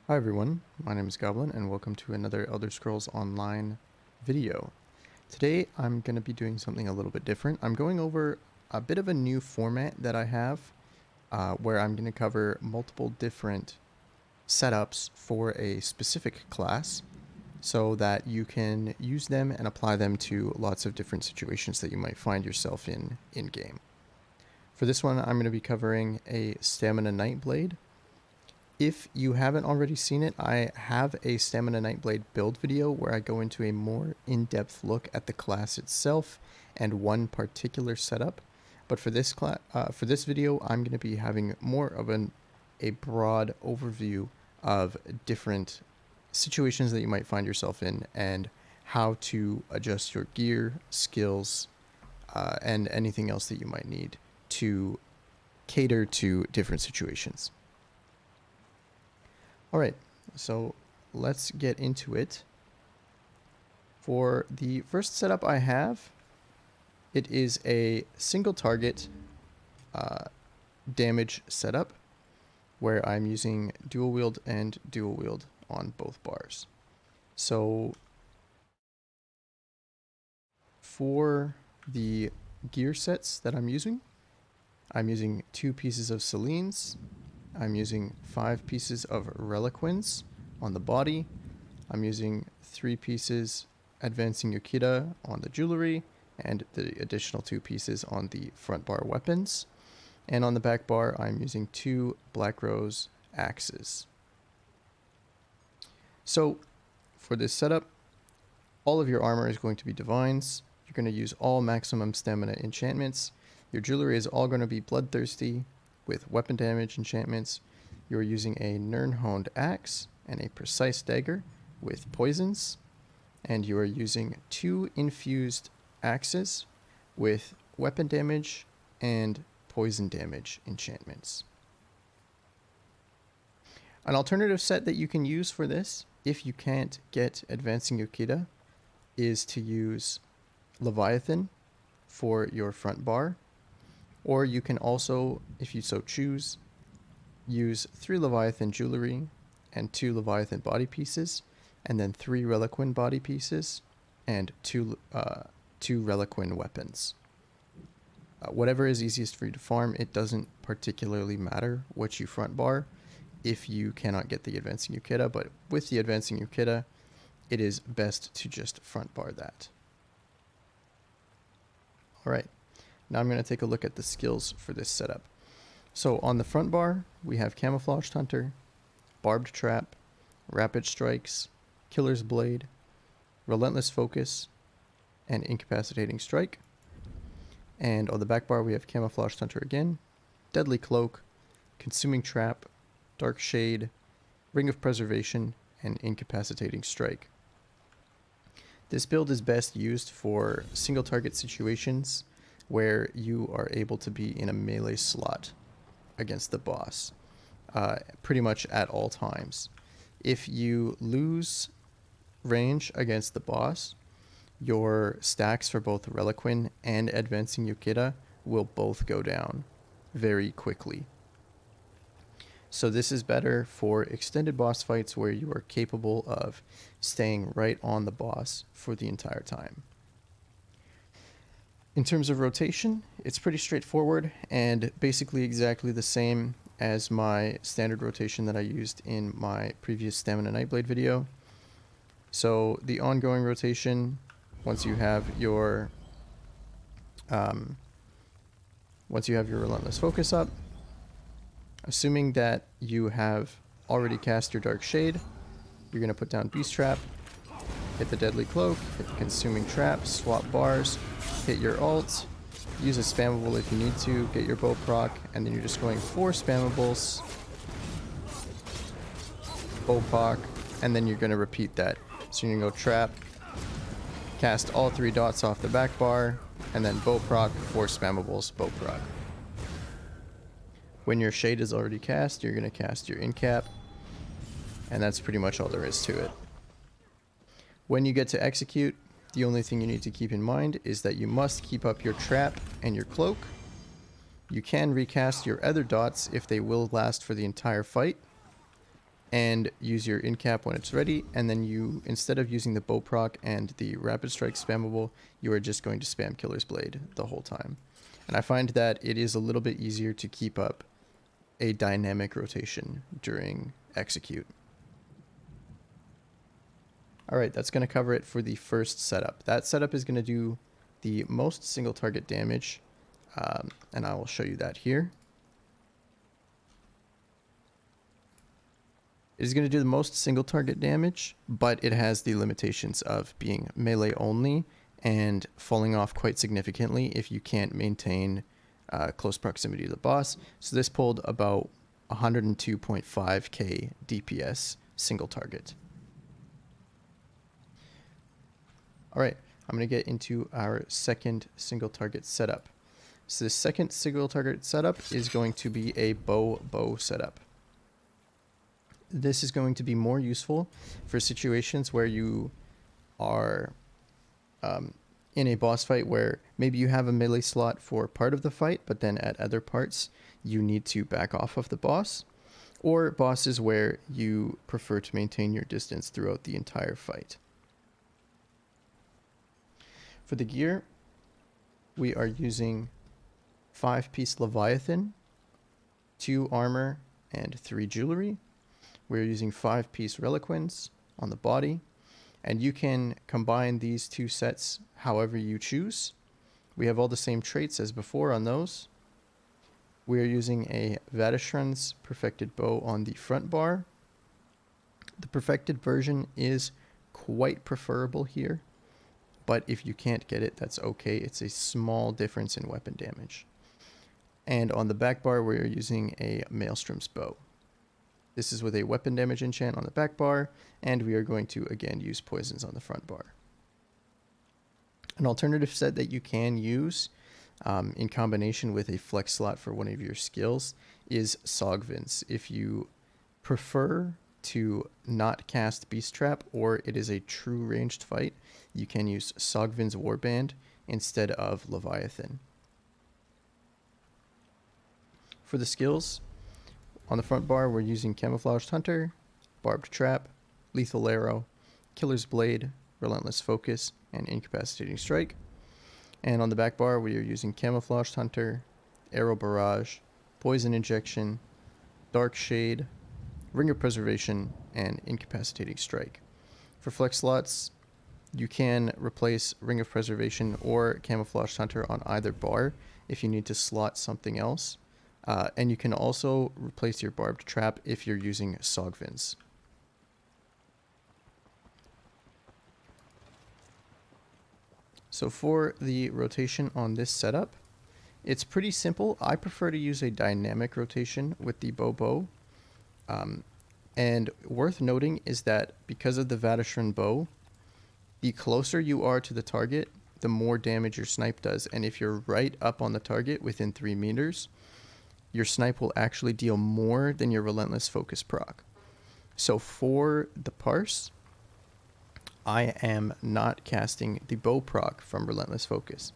Hi everyone, my name is Goblin and welcome to another Elder Scrolls Online video. Today I'm going to be doing something a little bit different. I'm going over a bit of a new format that I have where I'm going to cover multiple different setups for a specific class so that you can use them and apply them to lots of different situations that you might find yourself in game. For this one I'm going to be covering a Stamina Nightblade. If you haven't already seen it, I have a Stamina Nightblade build video where I go into a more in-depth look at the class itself and one particular setup. But for this video, I'm going to be having more of a broad overview of different situations that you might find yourself in and how to adjust your gear, skills, and anything else that you might need to cater to different situations. Alright, so let's get into it. For the first setup I have, it is a single target damage setup where I'm using dual wield and dual wield on both bars. So for the gear sets that I'm using 2 pieces of Selines. I'm using 5 pieces of Reliquins on the body. I'm using 3 pieces Advancing Yukita on the jewelry, and the additional 2 pieces on the front bar weapons. And on the back bar, I'm using 2 Black Rose axes. So for this setup, all of your armor is going to be divines. You're going to use all maximum stamina enchantments. Your jewelry is all going to be bloodthirsty with weapon damage enchantments. You're using a Nirn-honed axe and a precise dagger with poisons, and you are using 2 infused axes with weapon damage and poison damage enchantments. An alternative set that you can use for this, if you can't get Advancing Yukita, is to use Leviathan for your front bar. Or you can also, if you so choose, use 3 Leviathan jewelry and 2 Leviathan body pieces, and then 3 Reliquin body pieces and 2 Reliquin weapons. Whatever is easiest for you to farm, it doesn't particularly matter what you front bar if you cannot get the Advancing Yukita, but with the Advancing Yukita, it is best to just front bar that. Alright. Now I'm going to take a look at the skills for this setup. So on the front bar, we have Camouflaged Hunter, Barbed Trap, Rapid Strikes, Killer's Blade, Relentless Focus, and Incapacitating Strike. And on the back bar, we have Camouflaged Hunter again, Deadly Cloak, Consuming Trap, Dark Shade, Ring of Preservation, and Incapacitating Strike. This build is best used for single target situations where you are able to be in a melee slot against the boss pretty much at all times. If you lose range against the boss, your stacks for both Reliquin and Advancing Yukita will both go down very quickly. So this is better for extended boss fights where you are capable of staying right on the boss for the entire time. In terms of rotation, it's pretty straightforward and basically exactly the same as my standard rotation that I used in my previous Stamina Nightblade video. So the ongoing rotation, once you have your Relentless Focus up, assuming that you have already cast your Dark Shade, you're going to put down Beast Trap, hit the Deadly Cloak, hit the Consuming Trap, swap bars, hit your ult, use a spammable if you need to, get your bow proc, and then you're just going 4 spammables, bow proc, and then you're going to repeat that. So you're going to go Trap, cast all 3 dots off the back bar, and then bow proc, 4 spammables, bow proc. When your shade is already cast, you're going to cast your incap, and that's pretty much all there is to it. When you get to execute, the only thing you need to keep in mind is that you must keep up your trap and your cloak. You can recast your other dots if they will last for the entire fight, and use your in cap when it's ready, and then you, instead of using the bow proc and the rapid strike spammable, you are just going to spam Killer's Blade the whole time. And I find that it is a little bit easier to keep up a dynamic rotation during execute. Alright, that's going to cover it for the first setup. That setup is going to do the most single target damage, and I will show you that here. It is going to do the most single target damage, but it has the limitations of being melee only and falling off quite significantly if you can't maintain close proximity to the boss. So this pulled about 102.5k DPS single target. Alright, I'm going to get into our second single target setup. So the second single target setup is going to be a bow setup. This is going to be more useful for situations where you are in a boss fight where maybe you have a melee slot for part of the fight, but then at other parts you need to back off of the boss, or bosses where you prefer to maintain your distance throughout the entire fight. For the gear, we are using 5-piece Leviathan, 2 armor, and 3 jewelry. We're using 5-piece Reliquins on the body, and you can combine these 2 sets however you choose. We have all the same traits as before on those. We are using a Vadashran's Perfected Bow on the front bar. The perfected version is quite preferable here, but if you can't get it, that's okay. It's a small difference in weapon damage. And on the back bar, we are using a Maelstrom's Bow. This is with a weapon damage enchant on the back bar, and we are going to again use poisons on the front bar. An alternative set that you can use in combination with a flex slot for one of your skills is Sogvin's. If you prefer to not cast Beast Trap, or it is a true ranged fight, you can use Sogvin's Warband instead of Leviathan. For the skills, on the front bar, we're using Camouflaged Hunter, Barbed Trap, Lethal Arrow, Killer's Blade, Relentless Focus, and Incapacitating Strike. And on the back bar, we are using Camouflaged Hunter, Arrow Barrage, Poison Injection, Dark Shade, Ring of Preservation, and Incapacitating Strike. For flex slots, you can replace Ring of Preservation or Camouflaged Hunter on either bar if you need to slot something else. And you can also replace your Barbed Trap if you're using Sogvin's. So for the rotation on this setup, it's pretty simple. I prefer to use a dynamic rotation with the bow. And worth noting is that because of the Vadashran bow, the closer you are to the target, the more damage your snipe does. And if you're right up on the target within 3 meters, your snipe will actually deal more than your Relentless Focus proc. So for the parse, I am not casting the bow proc from Relentless Focus.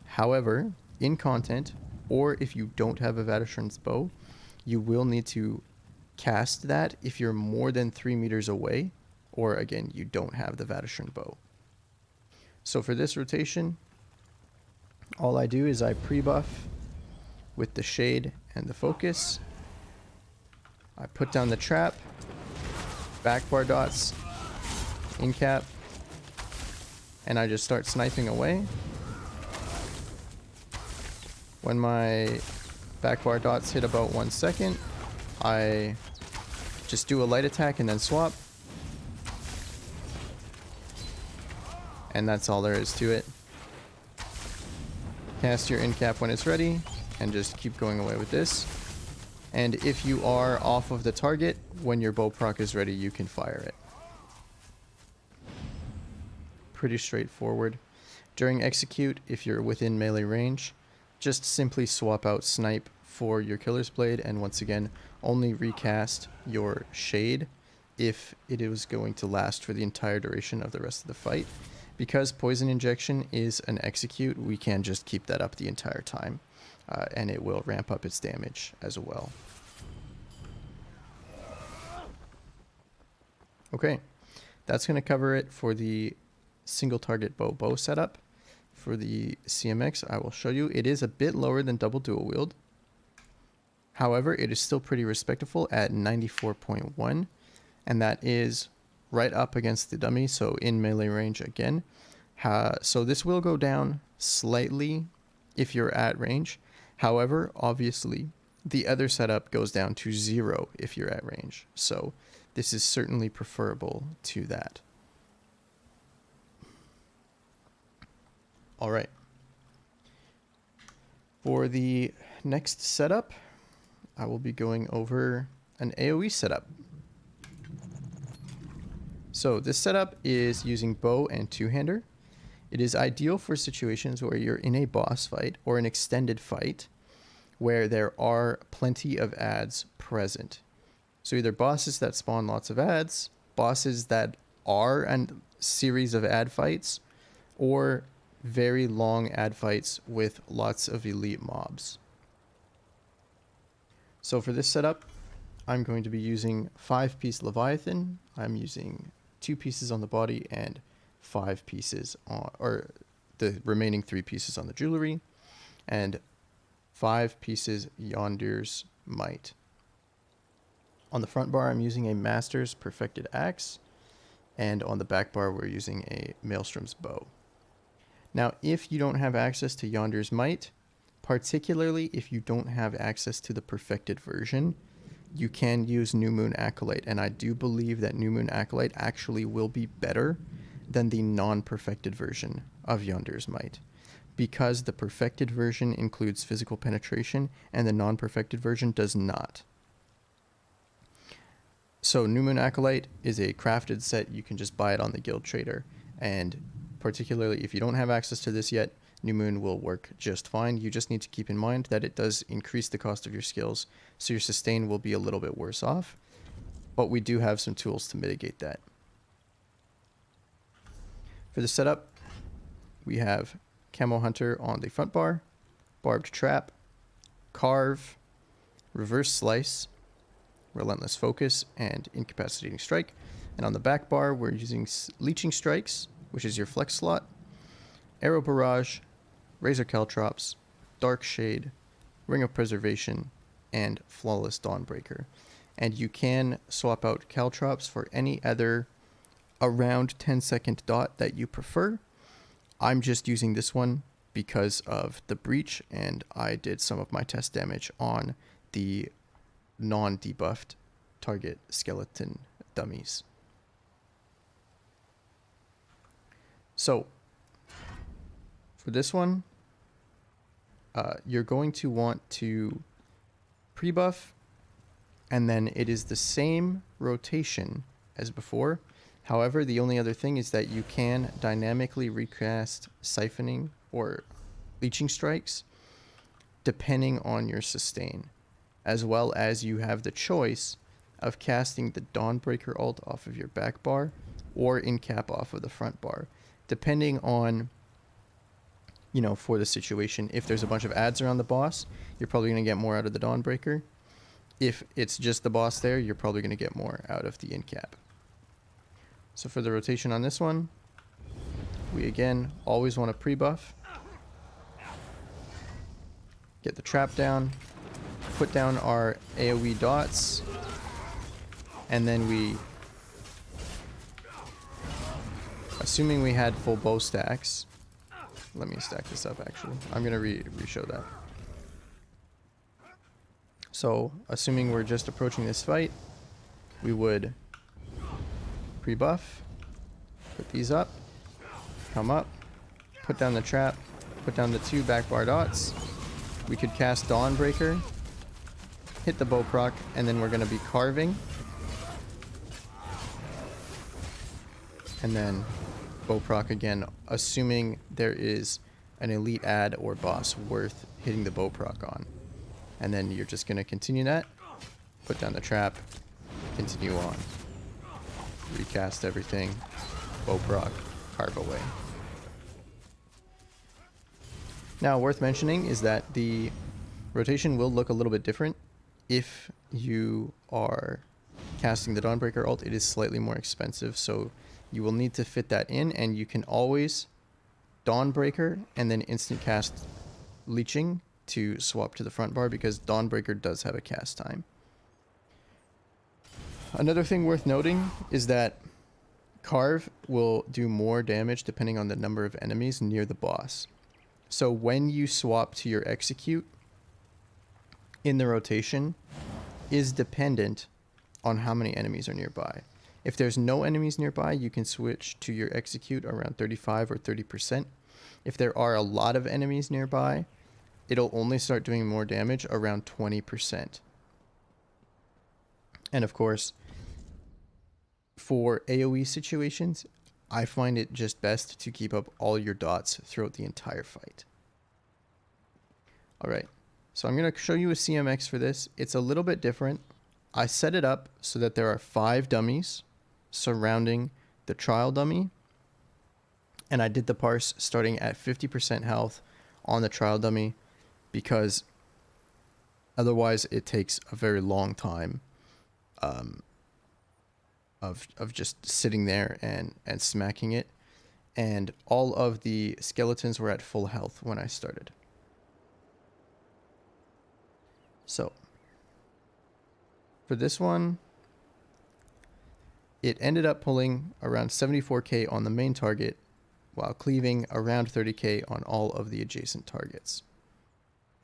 However, in content, or if you don't have a Vadashran's bow, you will need to cast that if you're more than 3 meters away, or again, you don't have the Vadashran bow. So for this rotation, all I do is I pre-buff with the shade and the focus. I put down the trap, back bar dots, in cap, and I just start sniping away. When my back bar dots hit about 1 second, I just do a light attack and then swap. And that's all there is to it. Cast your in cap when it's ready, and just keep going away with this. And if you are off of the target, when your bow proc is ready, you can fire it. Pretty straightforward. During execute, if you're within melee range, just simply swap out snipe for your Killer's Blade, and once again, only recast your shade if it is going to last for the entire duration of the rest of the fight. Because poison injection is an execute, we can just keep that up the entire time. And it will ramp up its damage as well. Okay, that's going to cover it for the single target bow setup. For the CMX, I will show you. It is a bit lower than double dual wield. However, it is still pretty respectable at 94.1, and that is right up against the dummy, so in melee range again. So this will go down slightly if you're at range. However, obviously, the other setup goes down to 0 if you're at range. So this is certainly preferable to that. All right. For the next setup, I will be going over an AoE setup. So this setup is using bow and two-hander. It is ideal for situations where you're in a boss fight or an extended fight where there are plenty of adds present. So either bosses that spawn lots of adds, bosses that are a series of add fights, or very long add fights with lots of elite mobs. So for this setup, I'm going to be using 5-piece Leviathan. I'm using 2 pieces on the body and 5 pieces on, or the remaining 3 pieces on the jewelry, and 5 pieces Yonder's Might. On the front bar, I'm using a Master's Perfected Axe, and on the back bar, we're using a Maelstrom's Bow. Now, if you don't have access to Yonder's Might, particularly if you don't have access to the perfected version, you can use New Moon Acolyte, and I do believe that New Moon Acolyte actually will be better than the non-perfected version of Yonder's Might, because the perfected version includes physical penetration and the non-perfected version does not. So New Moon Acolyte is a crafted set. You can just buy it on the Guild Trader, and particularly if you don't have access to this yet, New Moon will work just fine. You just need to keep in mind that it does increase the cost of your skills, so your sustain will be a little bit worse off, but we do have some tools to mitigate that. For the setup, we have Camo Hunter on the front bar, Barbed Trap, Carve, Reverse Slice, Relentless Focus, and Incapacitating Strike. And on the back bar, we're using Leeching Strikes, which is your flex slot, Arrow Barrage, Razor Caltrops, Dark Shade, Ring of Preservation, and Flawless Dawnbreaker. And you can swap out Caltrops for any other around 10-second dot that you prefer. I'm just using this one because of the breach, and I did some of my test damage on the non-debuffed target skeleton dummies. So for this one, you're going to want to pre-buff, and then it is the same rotation as before. However, the only other thing is that you can dynamically recast siphoning or leeching strikes depending on your sustain, as well as you have the choice of casting the Dawnbreaker ult off of your back bar or incap off of the front bar, depending on, you know, for the situation. If there's a bunch of adds around the boss, you're probably going to get more out of the Dawnbreaker. If it's just the boss there, you're probably going to get more out of the incap. So for the rotation on this one, we again always want to pre-buff. Get the trap down, put down our AoE dots, and then we, assuming we had full bow stacks, let me stack this up actually. I'm going to re-show that. So assuming we're just approaching this fight, we would pre-buff, put these up, come up, put down the trap, put down the 2 back bar dots. We could cast Dawnbreaker, hit the bow proc, and then we're going to be carving. And then bow proc again, assuming there is an elite add or boss worth hitting the bow proc on. And then you're just going to continue that, put down the trap, continue on. Recast everything, bow proc, carve away. Now, worth mentioning is that the rotation will look a little bit different if you are casting the Dawnbreaker ult, it is slightly more expensive, so you will need to fit that in, and you can always Dawnbreaker and then instant cast Leeching to swap to the front bar, because Dawnbreaker does have a cast time. Another thing worth noting is that Carve will do more damage depending on the number of enemies near the boss. So when you swap to your Execute in the rotation is dependent on how many enemies are nearby. If there's no enemies nearby, you can switch to your Execute around 35 or 30%. If there are a lot of enemies nearby, it'll only start doing more damage around 20%. And of course, for AoE situations, I find it just best to keep up all your dots throughout the entire fight. Alright, so I'm going to show you a CMX for this. It's a little bit different. I set it up so that there are 5 dummies surrounding the trial dummy. And I did the parse starting at 50% health on the trial dummy, because otherwise it takes a very long time of just sitting there and smacking it. And all of the skeletons were at full health when I started. So for this one, it ended up pulling around 74k on the main target, while cleaving around 30k on all of the adjacent targets.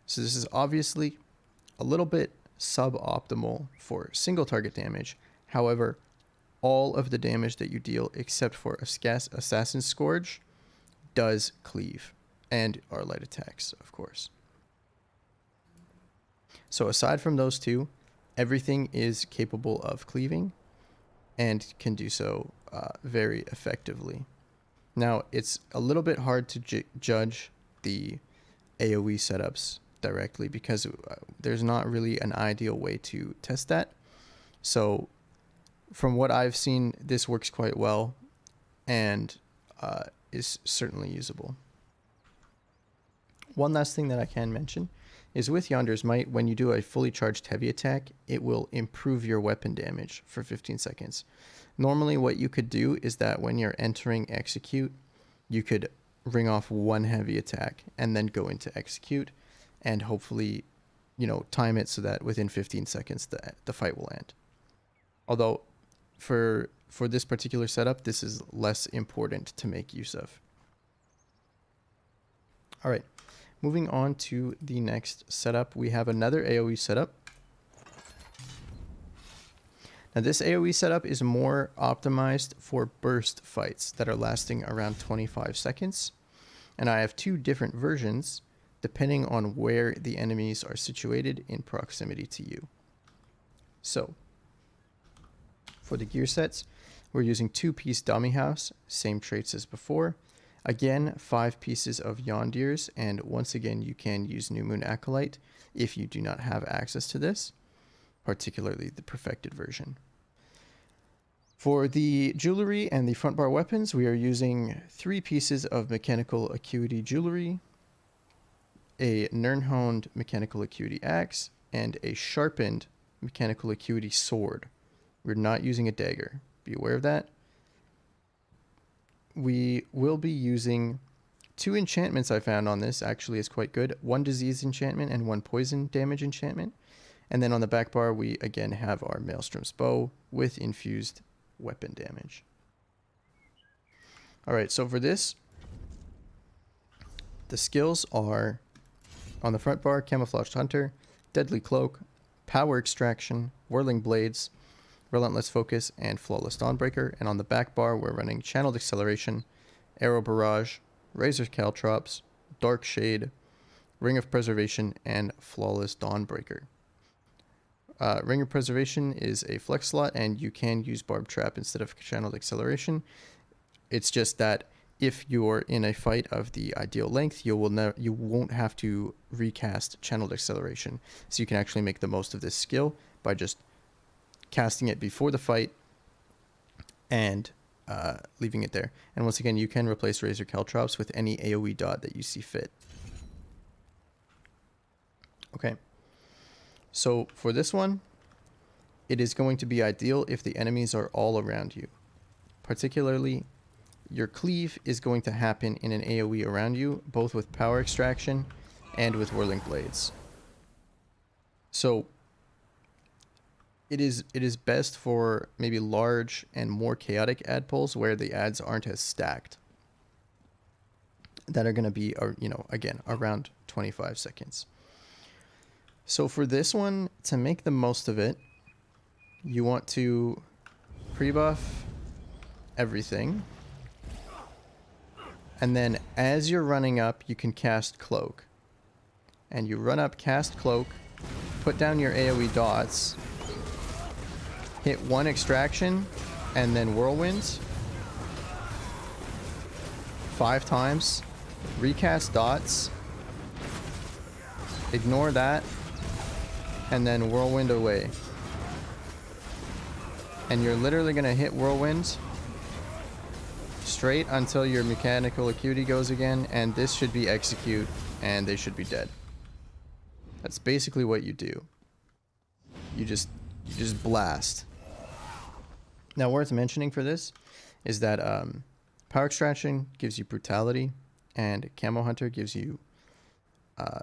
So this is obviously a little bit suboptimal for single target damage. However, all of the damage that you deal except for Assassin's Scourge does cleave, and our light attacks, of course. So aside from those two, everything is capable of cleaving and can do so very effectively. Now, it's a little bit hard to judge the AoE setups directly, because there's not really an ideal way to test that. So from what I've seen, this works quite well and is certainly usable. One last thing that I can mention is with Yonder's Might, when you do a fully charged heavy attack, it will improve your weapon damage for 15 seconds. Normally what you could do is that when you're entering Execute, you could ring off one heavy attack and then go into Execute, and hopefully, you know, time it so that within 15 seconds the fight will end. Although for this particular setup, this is less important to make use of. All right, moving on to the next setup, we have another AoE setup. Now this AoE setup is more optimized for burst fights that are lasting around 25 seconds. And I have 2 different versions depending on where the enemies are situated in proximity to you. So for the gear sets, we're using 2-piece dummy house, same traits as before. Again, 5 pieces of Yondirs, and once again you can use New Moon Acolyte if you do not have access to this, particularly the perfected version. For the jewelry and the front bar weapons, we are using 3 pieces of Mechanical Acuity jewelry, a Nirnhoned Mechanical Acuity axe, and a sharpened Mechanical Acuity sword. We're not using a dagger. Be aware of that. We will be using 2 enchantments I found on this, actually is quite good. 1 disease enchantment and 1 poison damage enchantment. And then on the back bar, we again have our Maelstrom's bow with infused weapon damage. All right, so for this, the skills are on the front bar, Camouflaged Hunter, Deadly Cloak, Power Extraction, Whirling Blades, Relentless Focus, and Flawless Dawnbreaker. And on the back bar, we're running Channeled Acceleration, Arrow Barrage, Razor Caltrops, Dark Shade, Ring of Preservation, and Flawless Dawnbreaker. Ring of Preservation is a flex slot, and you can use Barb Trap instead of Channeled Acceleration. It's just that if you're in a fight of the ideal length, you won't have to recast Channeled Acceleration. So you can actually make the most of this skill by just casting it before the fight and leaving it there. And once again, you can replace Razor Caltrops with any AoE dot that you see fit. Okay. So for this one, it is going to be ideal if the enemies are all around you. Particularly, your cleave is going to happen in an AoE around you, both with power extraction and with whirling blades. So it is best for maybe large and more chaotic ad pulls where the ads aren't as stacked, that are going to be, you know, again, around 25 seconds. So for this one, to make the most of it, you want to pre-buff everything. And then as you're running up, you can cast Cloak. And you run up, cast Cloak, put down your AoE dots, hit one extraction, and then Whirlwind 5 times, recast dots, ignore that, and then Whirlwind away. And you're literally going to hit Whirlwind straight until your mechanical acuity goes again, and this should be execute, and they should be dead. That's basically what you do. You just blast. Now, worth mentioning for this is that power extraction gives you brutality, and camo hunter gives you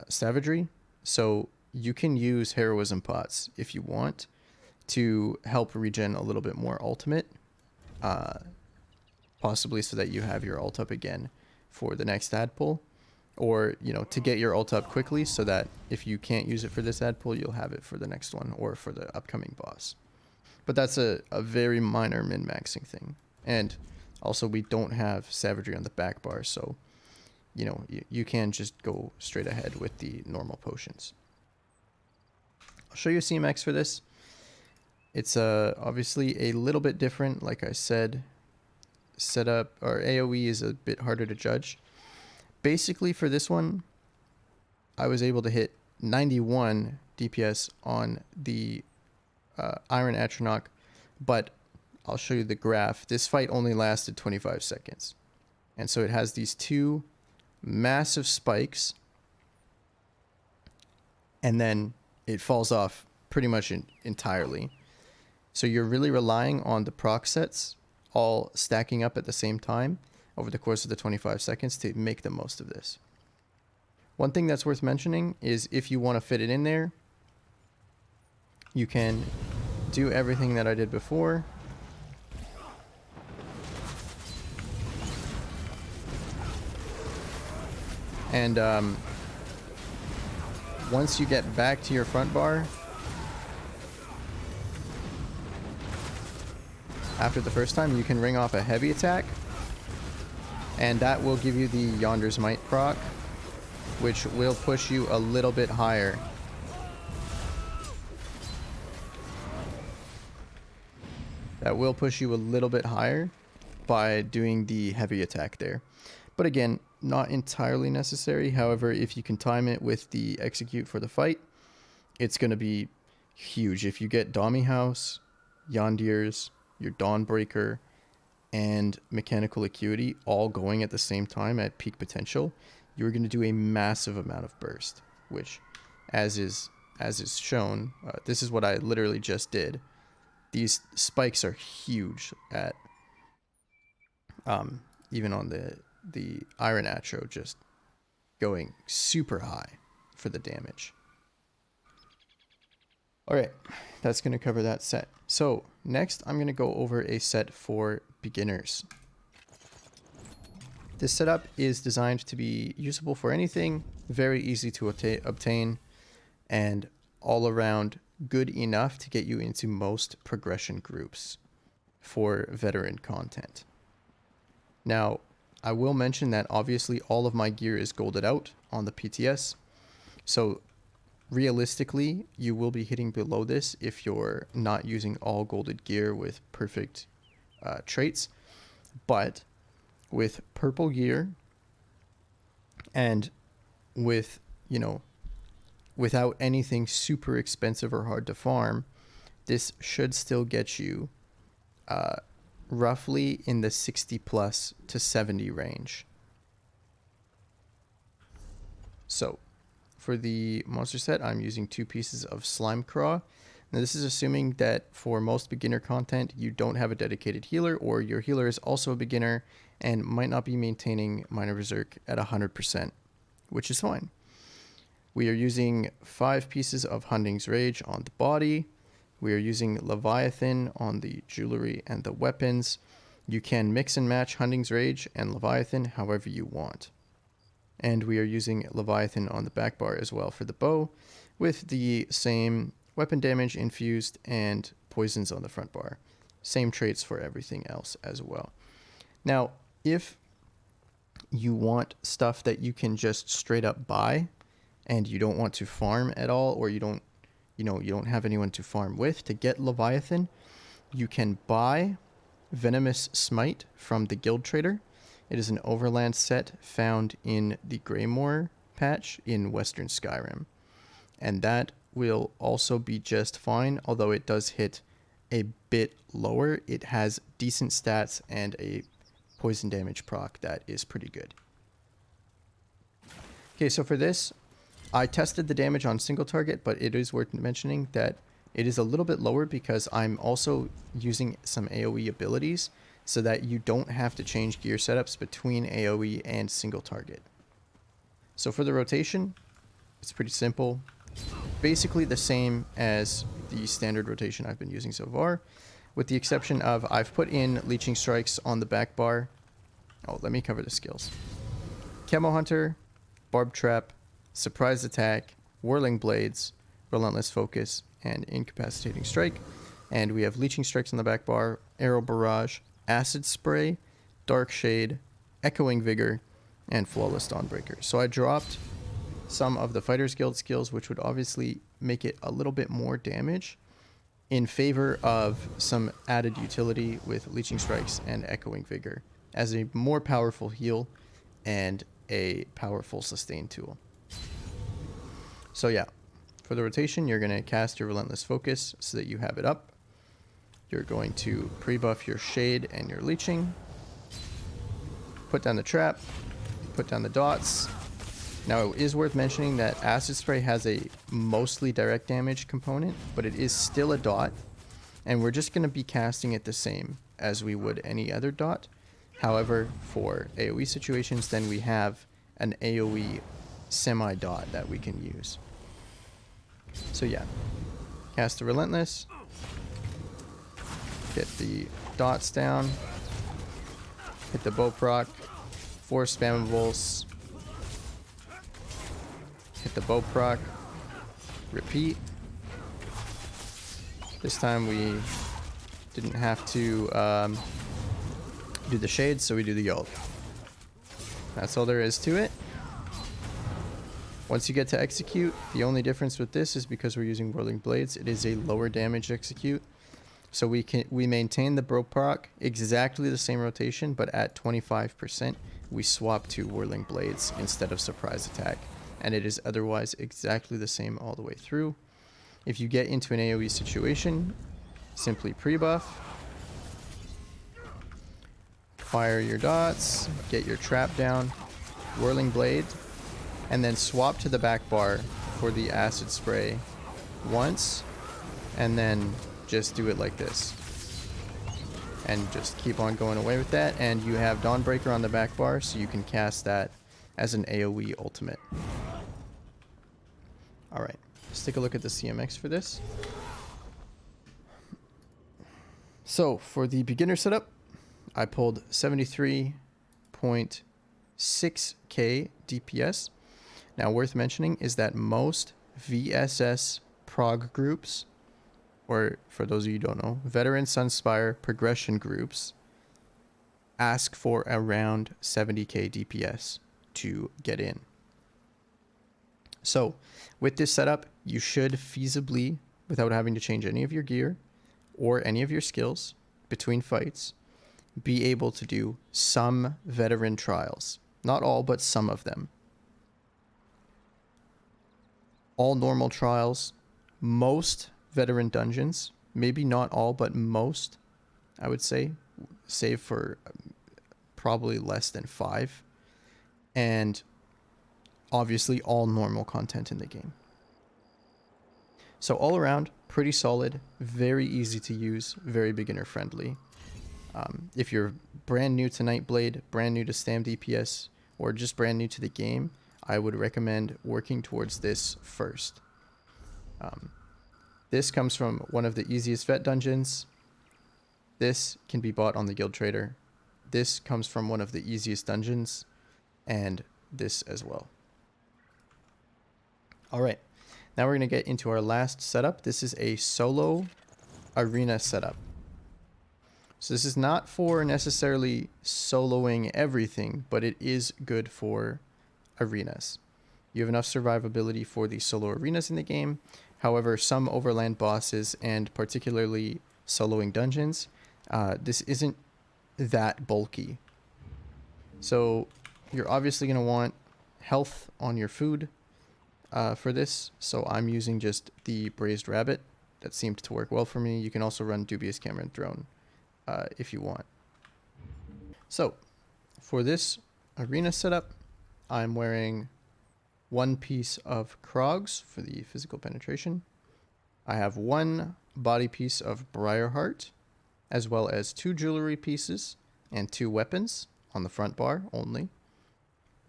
savagery. So you can use heroism pots if you want to help regen a little bit more ultimate, possibly so that you have your ult up again for the next ad pull, or, you know, to get your ult up quickly so that if you can't use it for this ad pull, you'll have it for the next one or for the upcoming boss. But that's a very minor min-maxing thing. And also, we don't have savagery on the back bar, so, you know, you can just go straight ahead with the normal potions. I'll show you a CMX for this. It's obviously a little bit different, like I said. Setup, or AoE, is a bit harder to judge. Basically, for this one, I was able to hit 91 DPS on the Iron Atronach, but I'll show you the graph. This fight only lasted 25 seconds. And so it has these two massive spikes, and then it falls off pretty much entirely. So you're really relying on the proc sets all stacking up at the same time over the course of the 25 seconds to make the most of this. One thing that's worth mentioning is if you want to fit it in there, you can do everything that I did before. And once you get back to your front bar, after the first time, you can ring off a heavy attack, and that will give you the Yonder's Might proc, which will push you a little bit higher. That will push you a little bit higher by doing the heavy attack there. But again, not entirely necessary. However, if you can time it with the execute for the fight, it's going to be huge. If you get Dami House, Yondir's, your Dawnbreaker, and Mechanical Acuity all going at the same time at peak potential, you're going to do a massive amount of burst, which, as is shown, this is what I literally just did. These spikes are huge at, even on the Iron Atro, just going super high for the damage. Alright, that's going to cover that set. So, next I'm going to go over a set for beginners. This setup is designed to be usable for anything, very easy to obtain, and all around good enough to get you into most progression groups for veteran content. Now, I will mention that obviously all of my gear is golded out on the PTS, so realistically, you will be hitting below this if you're not using all golded gear with perfect traits. But with purple gear and with, you know, without anything super expensive or hard to farm, this should still get you roughly in the 60 plus to 70 range. So for the monster set, I'm using 2 pieces of Slime Craw. Now this is assuming that for most beginner content, you don't have a dedicated healer, or your healer is also a beginner and might not be maintaining Minor Berserk at 100%, which is fine. We are using 5 pieces of Hunding's Rage on the body. We are using Leviathan on the jewelry and the weapons. You can mix and match Hunding's Rage and Leviathan however you want. And we are using Leviathan on the back bar as well for the bow, with the same weapon damage infused and poisons on the front bar. Same traits for everything else as well. Now, if you want stuff that you can just straight up buy and you don't want to farm at all, or you don't have anyone to farm with to get Leviathan, you can buy Venomous Smite from the Guild Trader. It is an overland set found in the Greymoor patch in Western Skyrim. And that will also be just fine, although it does hit a bit lower. It has decent stats and a poison damage proc that is pretty good. Okay, so for this, I tested the damage on single target, but it is worth mentioning that it is a little bit lower because I'm also using some AoE abilities so that you don't have to change gear setups between AoE and single target. So for the rotation, it's pretty simple. Basically the same as the standard rotation I've been using so far, with the exception of I've put in Leeching Strikes on the back bar. Oh, let me cover the skills. Camo Hunter, Barb Trap, Surprise Attack, Whirling Blades, Relentless Focus, and Incapacitating Strike. And we have Leeching Strikes on the back bar, Arrow Barrage, Acid Spray, Dark Shade, Echoing Vigor, and Flawless Dawnbreaker. So I dropped some of the Fighters Guild skills, which would obviously make it a little bit more damage, in favor of some added utility with Leeching Strikes and Echoing Vigor as a more powerful heal and a powerful sustain tool. So yeah, for the rotation, you're going to cast your Relentless Focus so that you have it up. You're going to pre-buff your Shade and your Leeching. Put down the trap. Put down the dots. Now, it is worth mentioning that Acid Spray has a mostly direct damage component, but it is still a dot. And we're just going to be casting it the same as we would any other dot. However, for AoE situations, then we have an AoE semi-dot that we can use. So yeah, cast the Relentless. Get the dots down, hit the bow proc, 4 spammables, hit the bow proc, repeat. This time we didn't have to do the shade, so we do the ult. That's all there is to it. Once you get to execute, the only difference with this is because we're using Whirling Blades, it is a lower damage execute. So we maintain the bro proc, exactly the same rotation, but at 25%, we swap to Whirling Blades instead of Surprise Attack. And it is otherwise exactly the same all the way through. If you get into an AoE situation, simply pre-buff, fire your dots, get your trap down, Whirling Blade, and then swap to the back bar for the Acid Spray once, and then just do it like this. And just keep on going away with that, and you have Dawnbreaker on the back bar, so you can cast that as an AoE ultimate. Alright, let's take a look at the CMX for this. So, for the beginner setup, I pulled 73.6k DPS. Now, worth mentioning is that most VSS prog groups, or for those of you who don't know, Veteran Sunspire progression groups, ask for around 70k DPS to get in. So, with this setup, you should feasibly, without having to change any of your gear or any of your skills between fights, be able to do some veteran trials. Not all, but some of them. All normal trials, most veteran dungeons, maybe not all, but most, I would say, save for probably less than 5. And obviously all normal content in the game. So all around, pretty solid, very easy to use, very beginner friendly. If you're brand new to Nightblade, brand new to Stam DPS, or just brand new to the game, I would recommend working towards this first. This comes from one of the easiest vet dungeons. This can be bought on the Guild Trader. This comes from one of the easiest dungeons, and this as well. All right, now we're going to get into our last setup. This is a solo arena setup. So this is not for necessarily soloing everything, but it is good for arenas. You have enough survivability for the solo arenas in the game. However, some overland bosses and particularly soloing dungeons, this isn't that bulky. So you're obviously going to want health on your food for this. So I'm using just the braised rabbit. That seemed to work well for me. You can also run dubious camera and throne if you want. So for this arena setup, I'm wearing one piece of Krogs for the physical penetration. I have one body piece of Briarheart, as well as 2 jewelry pieces and 2 weapons on the front bar only.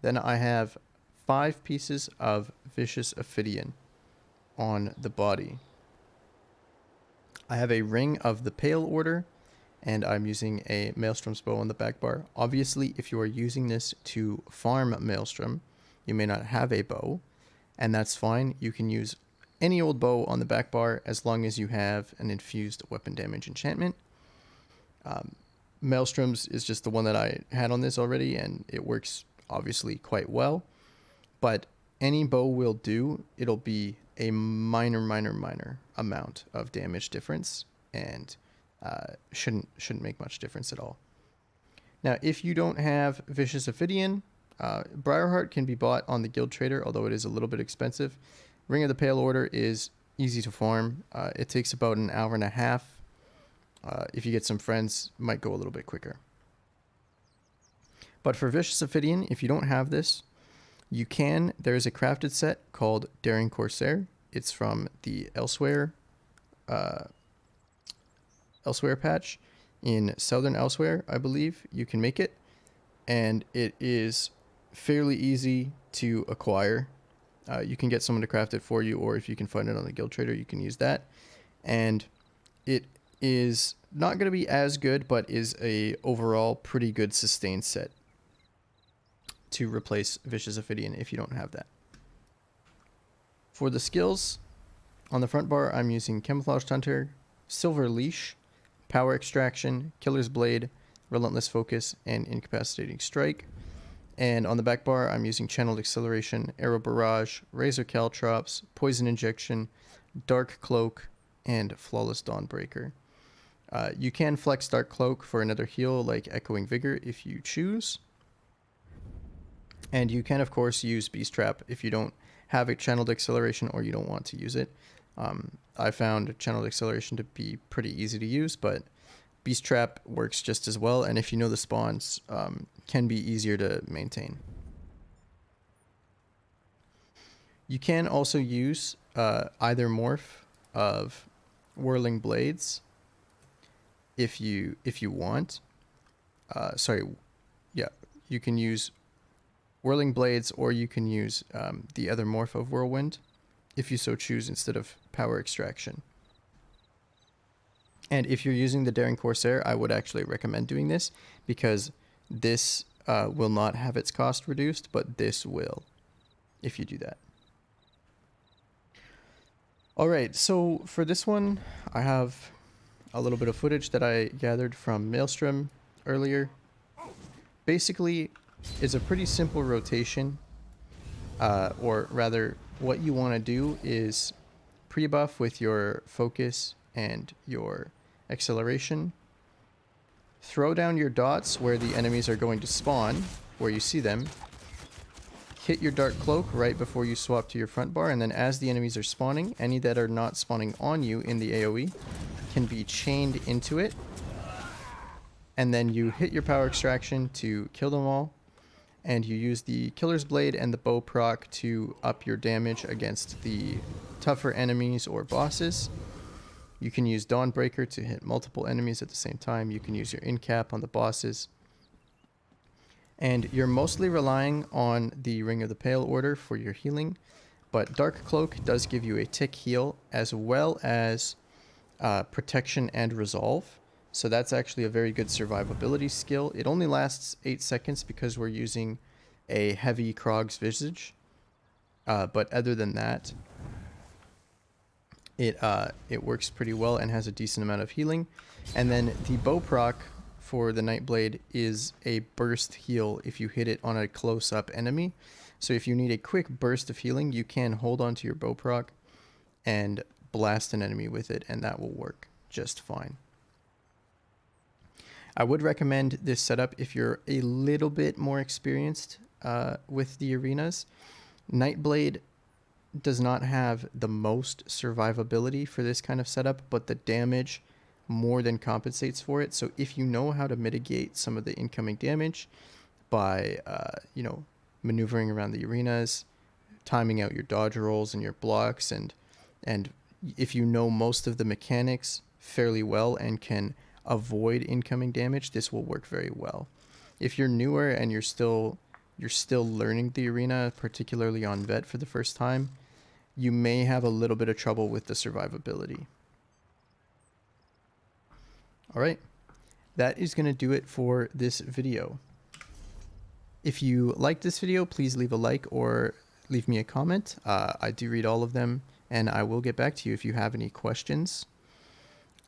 Then I have 5 pieces of Vicious Ophidian on the body. I have a ring of the Pale Order, and I'm using a Maelstrom's bow on the back bar. Obviously, if you are using this to farm Maelstrom, you may not have a bow, and that's fine. You can use any old bow on the back bar as long as you have an infused weapon damage enchantment. Maelstrom's is just the one that I had on this already, and it works obviously quite well. But any bow will do. It'll be a minor amount of damage difference, and shouldn't make much difference at all. Now, if you don't have Vicious Ophidian, Briarheart can be bought on the Guild Trader, although it is a little bit expensive. Ring of the Pale Order is easy to farm. It takes about an hour and a half. If you get some friends, it might go a little bit quicker. But for Vicious Ophidian, if you don't have this, you can. There's a crafted set called Daring Corsair. It's from the Elsewhere patch in Southern Elsewhere, I believe. You can make it, and it is fairly easy to acquire. You can get someone to craft it for you, or if you can find it on the Guild Trader, you can use that. And it is not going to be as good, but is a overall pretty good sustained set to replace Vicious Ophidian if you don't have that. For the skills, on the front bar, I'm using Camouflaged Hunter, Silver Leash, Power Extraction, Killer's Blade, Relentless Focus, and Incapacitating Strike. And on the back bar, I'm using Channeled Acceleration, Arrow Barrage, Razor Caltrops, Poison Injection, Dark Cloak, and Flawless Dawnbreaker. You can flex Dark Cloak for another heal like Echoing Vigor if you choose. And you can, of course, use Beast Trap if you don't have a Channeled Acceleration or you don't want to use it. I found Channeled Acceleration to be pretty easy to use, but Beast Trap works just as well, and if you know the spawns, can be easier to maintain. You can also use either morph of Whirling Blades if you want. You can use Whirling Blades, or you can use the other morph of Whirlwind if you so choose instead of Power Extraction. And if you're using the Daring Corsair, I would actually recommend doing this, because this will not have its cost reduced, but this will if you do that. Alright, so for this one, I have a little bit of footage that I gathered from Maelstrom earlier. Basically, it's a pretty simple rotation, or rather, what you want to do is pre-buff with your focus and your acceleration. Throw down your dots where the enemies are going to spawn, where you see them. Hit your Dark Cloak right before you swap to your front bar, and then as the enemies are spawning, any that are not spawning on you in the AoE can be chained into it. And then you hit your Power Extraction to kill them all. and you use the Killer's Blade and the bow proc to up your damage against the tougher enemies or bosses. You can use Dawnbreaker to hit multiple enemies at the same time. You can use your in-cap on the bosses. And you're mostly relying on the Ring of the Pale order for your healing, but Dark Cloak does give you a tick heal as well as protection and resolve. So that's actually a very good survivability skill. It only lasts 8 seconds because we're using a heavy Krog's Visage. But other than that, it works pretty well and has a decent amount of healing. And then the bow proc for the Nightblade is a burst heal if you hit it on a close-up enemy. So if you need a quick burst of healing, you can hold on to your bow proc and blast an enemy with it, and that will work just fine. I would recommend this setup if you're a little bit more experienced with the arenas. Nightblade does not have the most survivability for this kind of setup, but the damage more than compensates for it. So if you know how to mitigate some of the incoming damage by, maneuvering around the arenas, timing out your dodge rolls and your blocks, and if you know most of the mechanics fairly well and can avoid incoming damage, this will work very well. If you're newer and you're still learning the arena, particularly on vet for the first time, you may have a little bit of trouble with the survivability. All right, that is going to do it for this video. If you liked this video, please leave a like or leave me a comment. I do read all of them, and I will get back to you if you have any questions.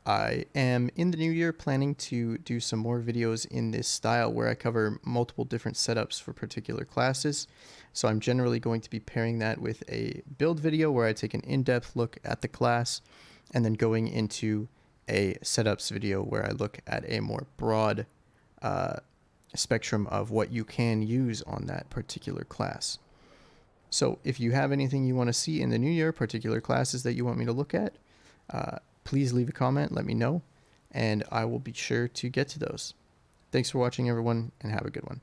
I am in the new year planning to do some more videos in this style where I cover multiple different setups for particular classes. So I'm generally going to be pairing that with a build video where I take an in-depth look at the class, and then going into a setups video where I look at a more broad spectrum of what you can use on that particular class. So if you have anything you want to see in the new year, particular classes that you want me to look at, please leave a comment, let me know, and I will be sure to get to those. Thanks for watching, everyone, and have a good one.